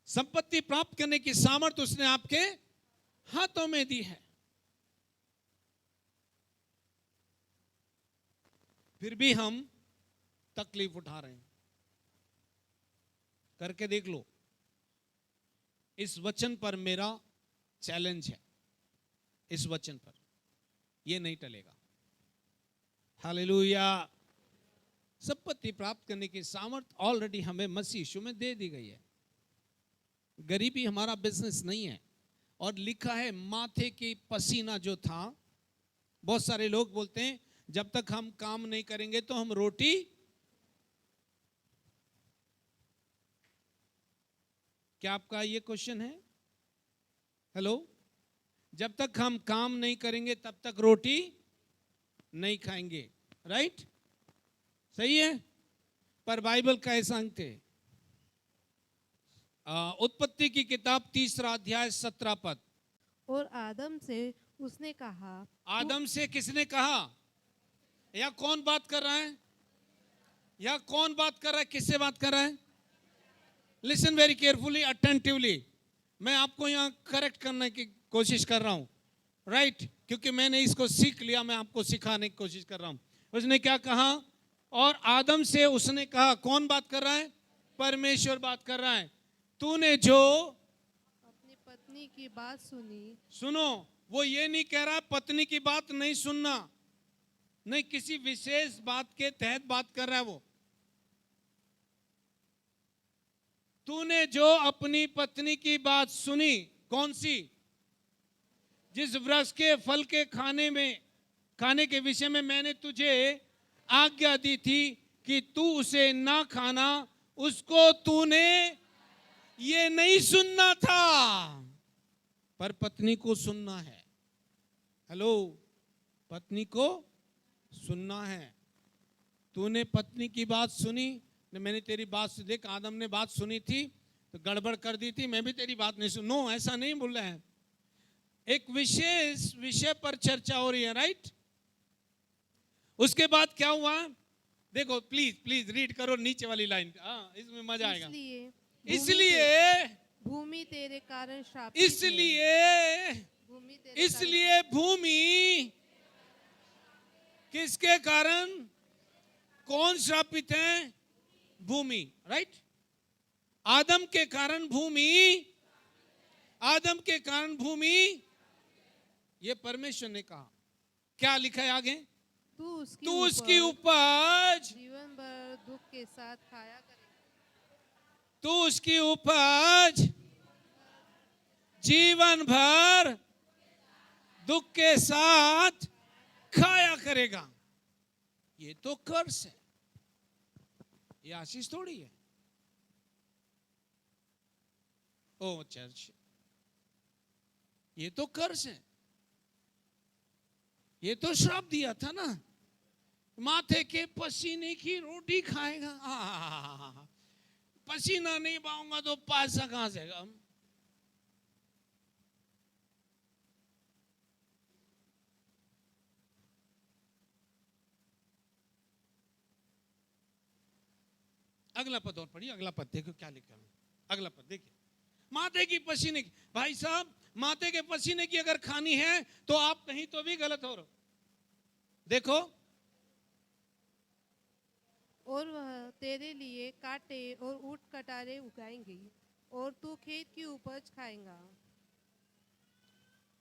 संपत्ति प्राप्त करने की सामर्थ्य उसने आपके हाथों में दी है। फिर भी हम तकलीफ उठा रहे हैं। करके देख लो। इस वचन पर मेरा चैलेंज है, इस वचन पर यह नहीं टलेगा। हालेलुया। संपत्ति प्राप्त करने की सामर्थ्य ऑलरेडी हमें मसीह यीशु में दे दी गई है। गरीबी हमारा बिजनेस नहीं है। और लिखा है माथे की पसीना जो था, बहुत सारे लोग बोलते हैं जब तक हम काम नहीं करेंगे तो हम रोटी, क्या आपका ये क्वेश्चन है? हेलो, जब तक हम काम नहीं करेंगे तब तक रोटी नहीं खाएंगे, राइट? सही है। पर बाइबल का ऐसा अंक थे। उत्पत्ति की किताब 3 अध्याय 17 पद। और आदम से उसने कहा। आदम से किसने कहा? या कौन बात कर रहा है? या कौन बात कर रहा है? किससे बात कर रहा है? Listen very carefully, attentively. मैं आपको यहां करेक्ट करने की कोशिश कर रहा हूं, राइट? क्योंकि मैंने इसको सीख लिया, मैं आपको सिखाने की कोशिश कर रहा हूं। उसने क्या कहा? और आदम से उसने कहा, कौन बात कर रहा है? परमेश्वर बात कर रहा है। तूने जो अपनी पत्नी की बात सुनी। सुनो, वो ये नहीं कह रहा पत्नी की बात नहीं सुनना, नहीं, किसी विशेष बात के तहत बात कर रहा है वो। तूने जो अपनी पत्नी की बात सुनी, कौन सी? जिस वृक्ष के फल के खाने के विषय में मैंने तुझे आज्ञा दी थी कि तू उसे ना खाना, उसको तूने ये नहीं सुनना था, पर पत्नी को सुनना है। हेलो, पत्नी को सुनना है। तूने पत्नी की बात सुनी, मैंने तेरी बात देख, आदम ने बात सुनी थी तो गड़बड़ कर दी थी, मैं भी तेरी बात नहीं सुन। नो, ऐसा नहीं बोल रहा है। एक विशेष विषय पर चर्चा हो रही है, राइट? उसके बाद क्या हुआ? देखो, प्लीज प्लीज रीड करो नीचे वाली लाइन, इसमें मजा आएगा। इसलिए भूमि तेरे कारण श्रापित इसलिए भूमि किसके कारण? कौन श्रापित है? भूमि, राइट? आदम के कारण भूमि, आदम के कारण भूमि, ये परमेश्वर ने कहा। क्या लिखा है आगे? तू उसकी उपज जीवन भर दुख के साथ खाया करेगा। तू उसकी उपज जीवन भर दुख के साथ खाया करेगा। ये तो कर्स है, ये आशीष थोड़ी है। ओ चर्च, ये तो कर्स है, ये तो श्राप दिया था ना। माथे के पसीने की रोटी खाएगा। आहा, पसीना नहीं बहाऊंगा तो पैसा कहां से आएगा? अगला पद और पढ़िए, अगला पद देखो क्या लिखा है। अगला पद देखिए, माथे की पसीने की। भाई साहब, माथे के पसीने की अगर खानी है तो आप कहीं तो भी गलत हो रहे हो। देखो, और वह तेरे लिए कांटे और ऊंट कटारे उगाएंगी और तू खेत की उपज खाएगा।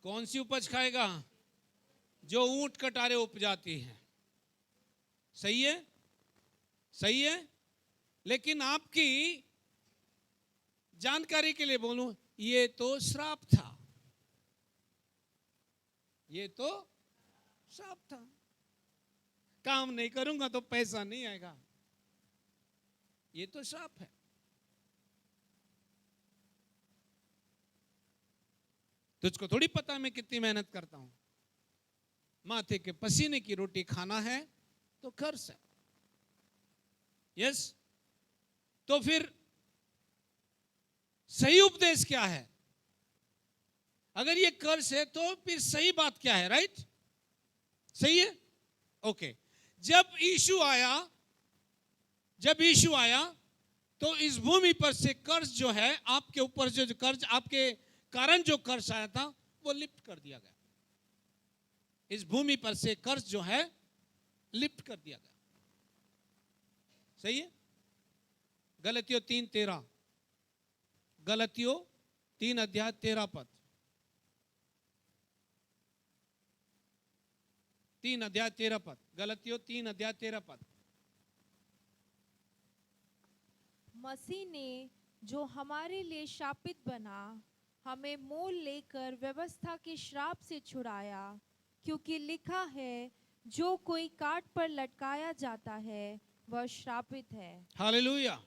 कौन सी उपज खाएगा? जो ऊंट कटारे उपजाती है। सही है, सही है। लेकिन आपकी जानकारी के लिए बोलूं, ये तो श्राप था, ये तो श्राप था। काम नहीं करूंगा तो पैसा नहीं आएगा, ये तो श्राप है। तुझको थोड़ी पता मैं कितनी मेहनत करता हूं। माथे के पसीने की रोटी खाना है तो कर्ज है। यस, तो फिर सही उपदेश क्या है? अगर ये कर्ज है तो फिर सही बात क्या है? राइट, सही है, ओके। जब यीशु आया तो इस भूमि पर से कर्ज जो है, आपके ऊपर जो कर्ज, आपके कारण जो कर्ज आया था, वो लिफ्ट कर दिया गया। इस भूमि पर से कर्ज जो है लिफ्ट कर दिया गया। सही है। गलतियों 3:13, गलतियों 3:13 पद, 3:13 पद, गलतियों 3:13 पद। मसीह ने जो हमारे लिए शापित बना, हमें मोल लेकर व्यवस्था के श्राप से छुड़ाया, क्योंकि लिखा है, जो कोई काट पर लटकाया जाता है वह श्रापित है। Hallelujah,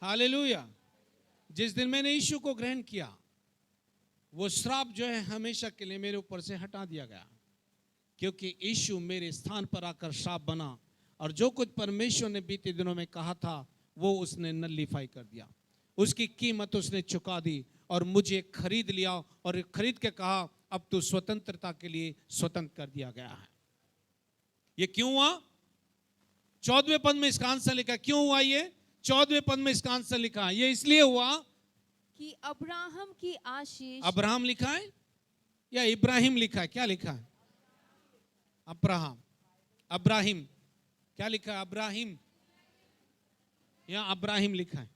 hallelujah. जिस दिन मैंने यीशु को ग्रहण किया, वो श्राप जो है हमेशा के लिए मेरे ऊपर से हटा दिया गया, क्योंकि यीशु मेरे स्थान पर आकर श्राप बना, और जो कुछ परमेश्वर ने बीते दिनों में कहा था वो उसने नलिफाई कर दिया। उसकी कीमत उसने चुका दी और मुझे खरीद लिया, और खरीद के कहा अब तू स्वतंत्रता के लिए स्वतंत्र कर दिया गया है। ये क्यों हुआ? 14वें पद में इसका आंसर लिखा। क्यों हुआ ये? 14वें पद में इसका आंसर लिखा। ये इसलिए हुआ कि अब्राहम की आशीष, अब्राहम लिखा है या इब्राहिम लिखा है? क्या लिखा है? अब्राहम, अब्राहिम, क्या लिखा है? अब्राहिम या अब्राहिम लिखा है?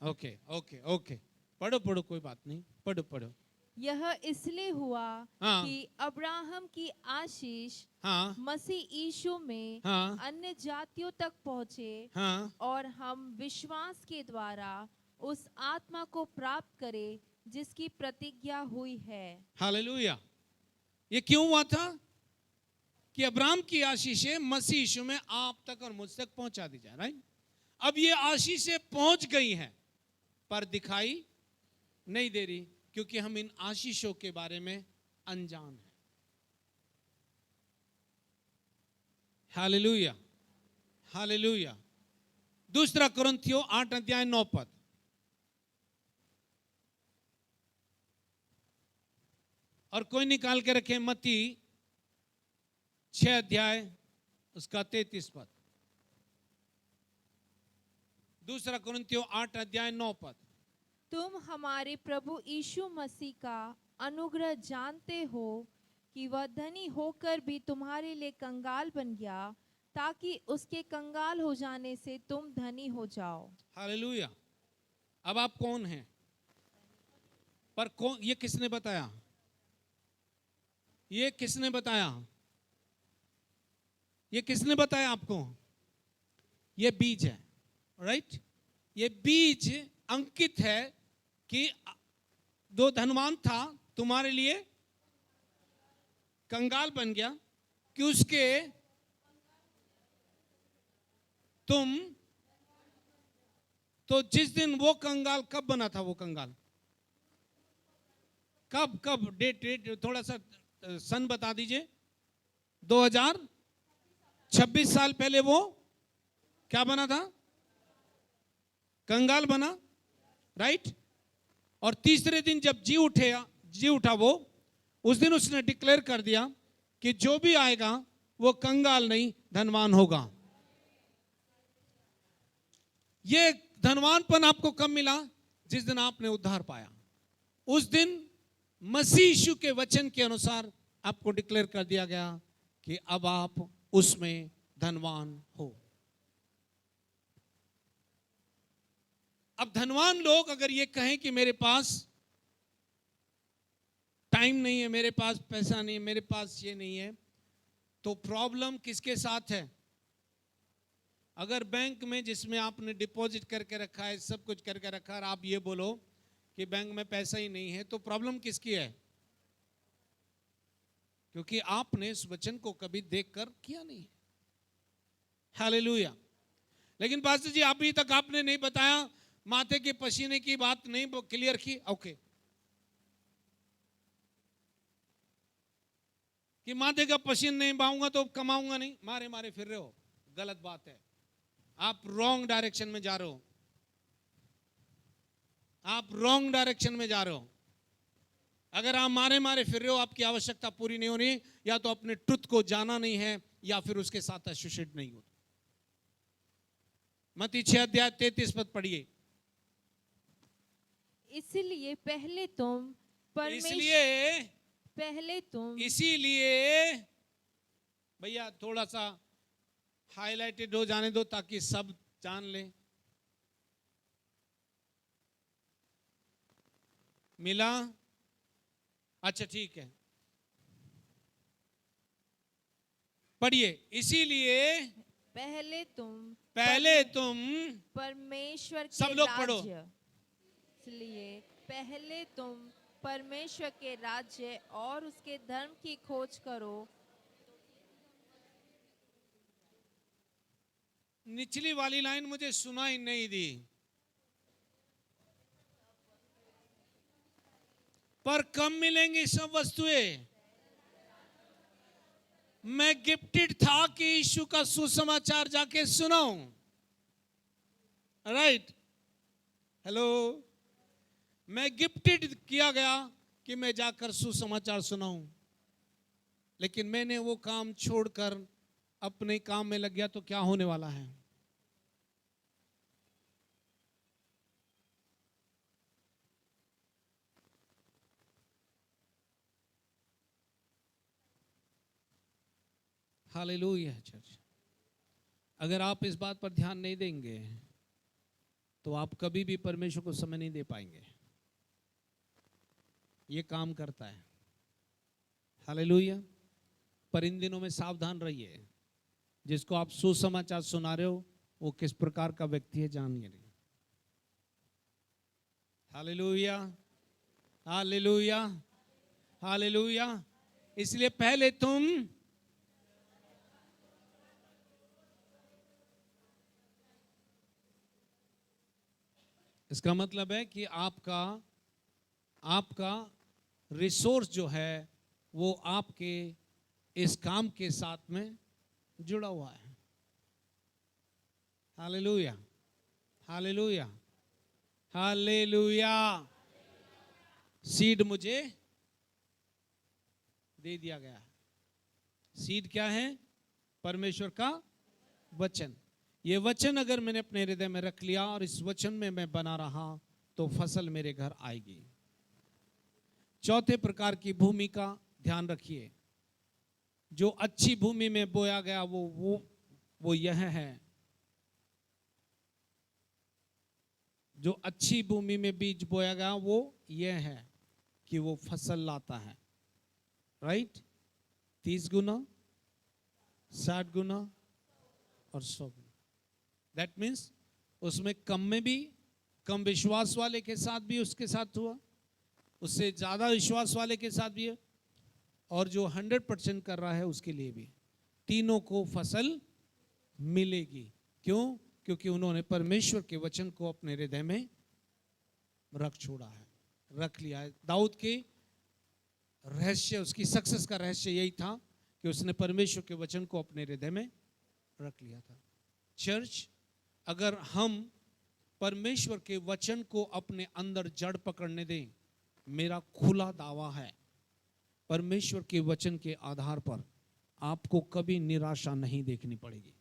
ओके ओके ओके, पढ़ो पढ़ो, कोई बात नहीं, पढ़ो पढ़ो। यह इसलिए हुआ हाँ। कि अब्राहम की आशीष हाँ मसीह यीशु में हाँ अन्य जातियों तक पहुँचे, हाँ और हम विश्वास के द्वारा उस आत्मा को प्राप्त करें जिसकी प्रतिज्ञा हुई है। हालेलुया। ये क्यों हुआ था कि अब्राहम की आशीषें मसीह यीशु में आप तक और मुझ तक पहुंचा दी जाए? राइट। अब ये आशीषें पहुंच गई हैं पर दिखाई नहीं दे रही, क्योंकि हम इन आशीषों के बारे में अनजान हैं। Hallelujah, hallelujah. दूसरा कुरिन्थियों 8:9 पद, और कोई निकाल के रखे मत्ती 6 उसका 33 पद। दूसरा कुरिन्थियों 8:9 पद। तुम हमारे प्रभु यीशु मसीह का अनुग्रह जानते हो कि वह धनी होकर भी तुम्हारे लिए कंगाल बन गया, ताकि उसके कंगाल हो जाने से तुम धनी हो जाओ। हालेलुया। अब आप कौन हैं? पर कौन? ये किसने बताया? ये किसने बताया? ये किसने बताया आपको? ये बीज है, राइट। ये बीज अंकित है कि दो धनवान था, तुम्हारे लिए कंगाल बन गया, कि उसके तुम, तो जिस दिन वो कंगाल, कब बना था वो कंगाल? कब कब डेट थोड़ा सा सन बता दीजिए। 2000 26 साल पहले वो क्या बना था? कंगाल बना, राइट। और तीसरे दिन जब जी उठा वो, उस दिन उसने डिक्लेयर कर दिया कि जो भी आएगा वो कंगाल नहीं धनवान होगा। ये धनवानपन आपको कब मिला? जिस दिन आपने उद्धार पाया। उस दिन मसीह यीशु के वचन के अनुसार आपको डिक्लेयर कर दिया गया कि अब आप उसमें धनवान हो। अब धनवान लोग अगर ये कहें कि मेरे पास टाइम नहीं है, मेरे पास पैसा नहीं है, मेरे पास ये नहीं है, तो प्रॉब्लम किसके साथ है? अगर बैंक में जिसमें आपने डिपॉजिट करके रखा है, सब कुछ करके रखा है, आप ये बोलो कि बैंक में पैसा ही नहीं है, तो प्रॉब्लम किसकी है? क्योंकि आपने इस वचन को कभी देखकर किया नहीं। हालेलुया। लेकिन पास्टर जी अभी तक आपने नहीं बताया, माथे के पसीने की बात नहीं क्लियर की। ओके, कि माथे का पसीना नहीं बहाऊंगा तो कमाऊंगा नहीं, मारे मारे फिर रहे हो, गलत बात है। आप रॉन्ग डायरेक्शन में जा रहे हो, आप रॉन्ग डायरेक्शन में जा रहे हो। अगर आप मारे मारे फिर रहे हो, आपकी आवश्यकता पूरी नहीं होनी, या तो अपने ट्रुथ को जाना नहीं है या फिर उसके साथ एसोसिएट नहीं हो। मत्ती 6 अध्याय 33 पद पढ़िए। इसलिए पहले तुम इसीलिए भैया थोड़ा सा हाईलाइटेड हो जाने दो ताकि सब जान ले। मिला? अच्छा ठीक है, पढ़िए। इसीलिए पहले तुम परमेश्वर के सब लोग पढ़ो। इसलिए पहले तुम परमेश्वर के राज्य और उसके धर्म की खोज करो। निचली वाली लाइन मुझे सुनाई नहीं दी। पर कम मिलेंगी सब वस्तुएं। मैं गिफ्टेड था कि यीशु का सुसमाचार जाके सुनाऊं, राइट? हेलो, मैं गिफ्टेड किया गया कि मैं जाकर सुसमाचार सुनाऊं, लेकिन मैंने वो काम छोड़कर अपने काम में लग गया तो क्या होने वाला है? Hallelujah church. अगर आप इस बात पर ध्यान नहीं देंगे तो आप कभी भी परमेश्वर को समय नहीं दे पाएंगे। ये काम करता है। हालेलुया। पर इन दिनों में सावधान रहिए, जिसको आप सुसमाचार सुना रहे हो वो किस प्रकार का व्यक्ति है जानिए नहीं। Hallelujah, hallelujah, hallelujah. इसलिए पहले तुम इसका मतलब है कि आपका रिसोर्स जो है वो आपके इस काम के साथ में जुड़ा हुआ है। Hallelujah, hallelujah, hallelujah. सीड मुझे दे दिया गया है। सीड क्या है? परमेश्वर का वचन। ये वचन अगर मैंने अपने हृदय में रख लिया और इस वचन में मैं बना रहा तो फसल मेरे घर आएगी। चौथे प्रकार की भूमि का ध्यान रखिए। जो अच्छी भूमि में बोया गया वो यह है। जो अच्छी भूमि में बीज बोया गया वो यह है कि वो फसल लाता है, राइट? 30 गुना, 60 गुना और 100 गुना। दैट मीन्स उसमें कम में भी, कम विश्वास वाले के साथ भी उसके साथ हुआ, उससे ज्यादा विश्वास वाले के साथ भी है, और जो 100% कर रहा है उसके लिए भी, तीनों को फसल मिलेगी। क्यों? क्योंकि उन्होंने परमेश्वर के वचन को अपने हृदय में रख छोड़ा है, रख लिया है। दाऊद के रहस्य, उसकी सक्सेस का रहस्य यही था कि उसने परमेश्वर के वचन को अपने हृदय में रख लिया था। चर्च, अगर हम परमेश्वर के वचन को अपने अंदर जड़ पकड़ने दें, मेरा खुला दावा है परमेश्वर के वचन के आधार पर आपको कभी निराशा नहीं देखनी पड़ेगी।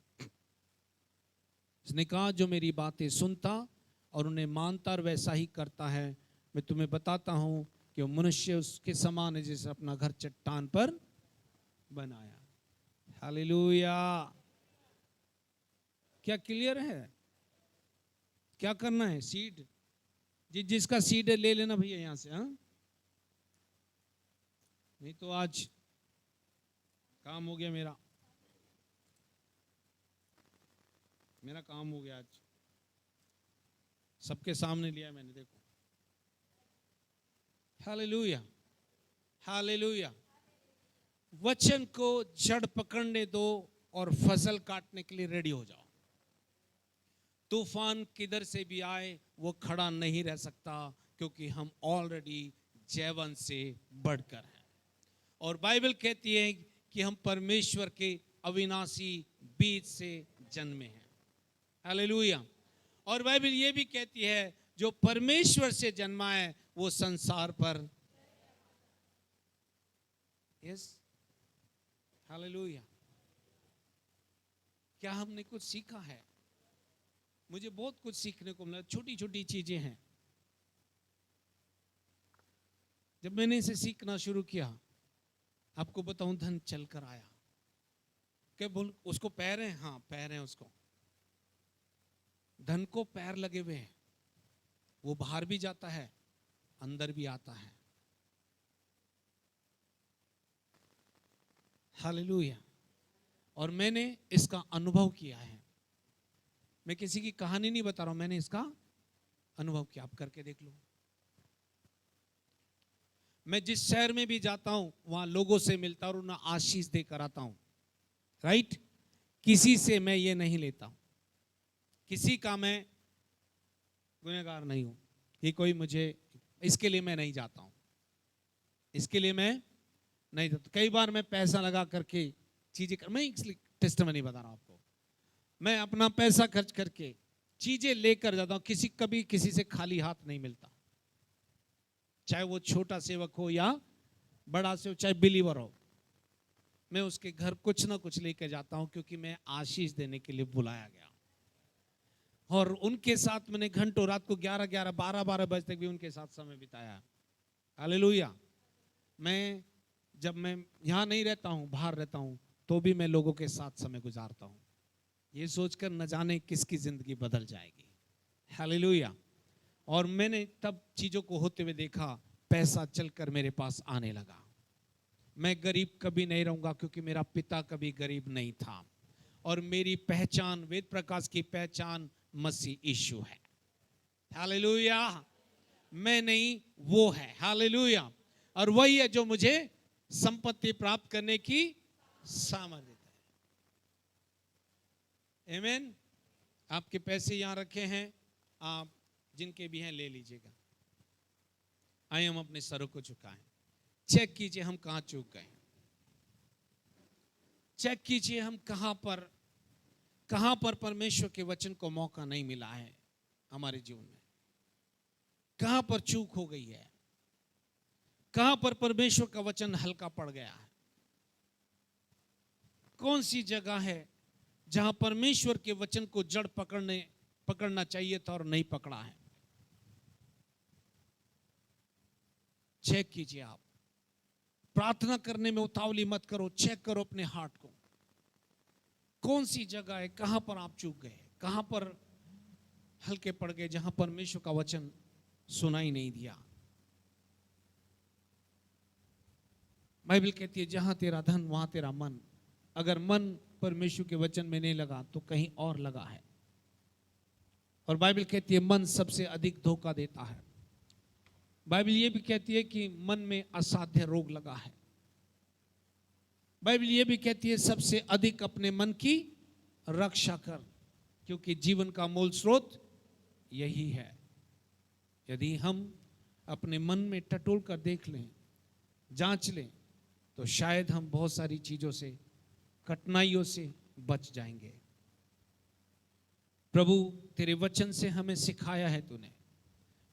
उसने कहा जो मेरी बातें सुनता और उन्हें मानता और वैसा ही करता है, मैं तुम्हें बताता हूं कि वो मनुष्य उसके समान है जैसे अपना घर चट्टान पर बनाया। हालेलुया। क्या क्लियर है? क्या करना है? सीड, जिसका सीड है ले लेना भैया यहां से। हाँ, नहीं तो आज काम हो गया, मेरा काम हो गया आज। सबके सामने लिया मैंने, देखो। Hallelujah, hallelujah. वचन को जड़ पकड़ने दो और फसल काटने के लिए रेडी हो जाओ। तूफान किधर से भी आए वो खड़ा नहीं रह सकता, क्योंकि हम ऑलरेडी जैवन से बढ़कर हैं। और बाइबल कहती है कि हम परमेश्वर के अविनाशी बीज से जन्मे हैं। हालेलुया। और बाइबल ये भी कहती है जो परमेश्वर से जन्मा है वो संसार पर, यस, हालेलुया। क्या हमने कुछ सीखा है? मुझे बहुत कुछ सीखने को मिला। छोटी छोटी चीजें हैं। जब मैंने इसे सीखना शुरू किया, आपको बताऊं, धन चल कर आया। क्या बोल, उसको पैर हैं? हाँ, पैर हैं उसको। धन को पैर लगे हुए हैं, वो बाहर भी जाता है, अंदर भी आता है। हालेलुया। और मैंने इसका अनुभव किया है। मैं किसी की कहानी नहीं बता रहा हूं, मैंने इसका अनुभव किया। आप करके देख लो। मैं जिस शहर में भी जाता हूं वहां लोगों से मिलता और उन्हें आशीष देकर आता हूं। राइट? किसी से मैं ये नहीं लेता हूं, किसी का मैं गुनहगार नहीं हूं कि कोई मुझे, इसके लिए मैं नहीं जाता हूं, इसके लिए मैं नहीं जाता। कई बार मैं पैसा लगा करके चीजें मैं इसलिए टेस्टमनी बता रहा हूं आपको। मैं अपना पैसा खर्च करके चीजें लेकर जाता हूं, कभी किसी से खाली हाथ नहीं मिलता। चाहे वो छोटा सेवक हो या बड़ा सेवक, चाहे बिलीवर हो, मैं उसके घर कुछ ना कुछ लेकर जाता हूं, क्योंकि मैं आशीष देने के लिए बुलाया गया। और उनके साथ मैंने घंटों, रात को 11-11, 12-12 बजे तक भी उनके साथ समय बिताया। हालेलुया। जब मैं यहां नहीं रहता हूं, बाहर रहता हूं, तो भी मैं लोगों के साथ समय गुजारता हूं, ये सोचकर न जाने किसकी जिंदगी बदल जाएगी। हालेलुया। और मैंने तब चीजों को होते हुए देखा, पैसा चलकर मेरे पास आने लगा। मैं गरीब कभी नहीं रहूंगा, क्योंकि मेरा पिता कभी गरीब नहीं था। और मेरी पहचान, वेद प्रकाश की पहचान मसीह यीशु है। हालेलुया। मैं नहीं, वो है। हालेलुया। और वही है जो मुझे संपत्ति प्राप्त करने की सामर्थ्य देता है। आमीन। आपके पैसे यहां रखे हैं, आप जिनके भी हैं ले लीजिएगा। आइए हम अपने सरों को झुकाएं। चेक कीजिए हम कहां चूक गए। चेक कीजिए हम कहां पर परमेश्वर के वचन को मौका नहीं मिला है हमारे जीवन में। कहां पर चूक हो गई है, कहां पर परमेश्वर का वचन हल्का पड़ गया है। कौन सी जगह है जहां परमेश्वर के वचन को जड़ पकड़ना चाहिए था और नहीं पकड़ा है। चेक कीजिए। आप प्रार्थना करने में उतावली मत करो, चेक करो अपने हार्ट को। कौन सी जगह है, कहां पर आप चूक गए, कहां पर हल्के पड़ गए, जहां परमेश्वर का वचन सुनाई नहीं दिया। बाइबल कहती है जहां तेरा धन वहां तेरा मन। अगर मन परमेश्वर के वचन में नहीं लगा तो कहीं और लगा है। और बाइबल कहती है मन सबसे अधिक धोखा देता है। बाइबल ये भी कहती है कि मन में असाध्य रोग लगा है। बाइबल ये भी कहती है सबसे अधिक अपने मन की रक्षा कर, क्योंकि जीवन का मूल स्रोत यही है। यदि हम अपने मन में टटोल कर देख लें, जांच लें, तो शायद हम बहुत सारी चीजों से, कठिनाइयों से बच जाएंगे। प्रभु तेरे वचन से हमें सिखाया है तूने,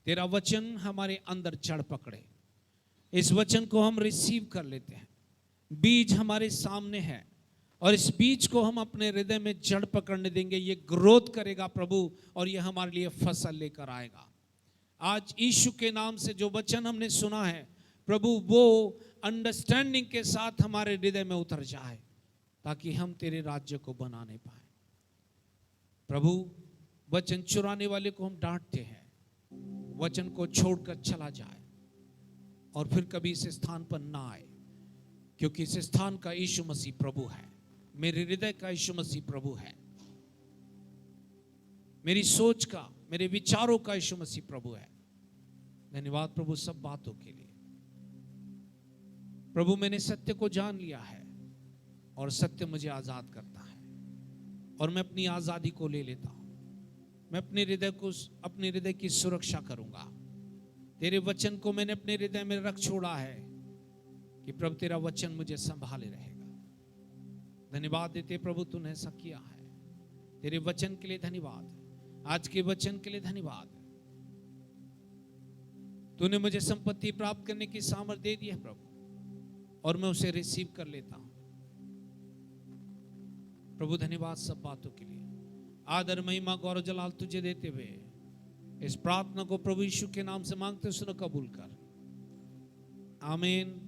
तेरा वचन हमारे अंदर जड़ पकड़े। इस वचन को हम रिसीव कर लेते हैं। बीज हमारे सामने है और इस बीज को हम अपने हृदय में जड़ पकड़ने देंगे। ये ग्रोथ करेगा प्रभु और ये हमारे लिए फसल लेकर आएगा। आज यीशु के नाम से जो वचन हमने सुना है प्रभु, वो अंडरस्टैंडिंग के साथ हमारे हृदय में उतर जाए ताकि हम तेरे राज्य को बना नहीं पाए। प्रभु, वचन चुराने वाले को हम डांटते हैं, वचन को छोड़कर चला जाए और फिर कभी इस स्थान पर ना आए, क्योंकि इस स्थान का यीशु मसीह प्रभु है। मेरे हृदय का यीशु मसीह प्रभु है। मेरी सोच का, मेरे विचारों का यीशु मसीह प्रभु है। धन्यवाद प्रभु सब बातों के लिए। प्रभु, मैंने सत्य को जान लिया है और सत्य मुझे आजाद करता है और मैं अपनी आजादी को ले लेता हूं। मैं अपने हृदय की सुरक्षा करूंगा। तेरे वचन को मैंने अपने हृदय में रख छोड़ा है कि प्रभु तेरा वचन मुझे संभाले रहेगा। धन्यवाद देते प्रभु, तूने ऐसा किया है। तेरे वचन के लिए धन्यवाद, आज के वचन के लिए धन्यवाद। तूने मुझे संपत्ति प्राप्त करने की सामर्थ्य दे दी है प्रभु, और मैं उसे रिसीव कर लेता हूं। प्रभु धन्यवाद सब बातों के लिए। आदर, महिमा, गौरव, जलाल तुझे देते हुए इस प्रार्थना को प्रभु यीशु के नाम से मांगते सुनो, कबूल कर। आमीन।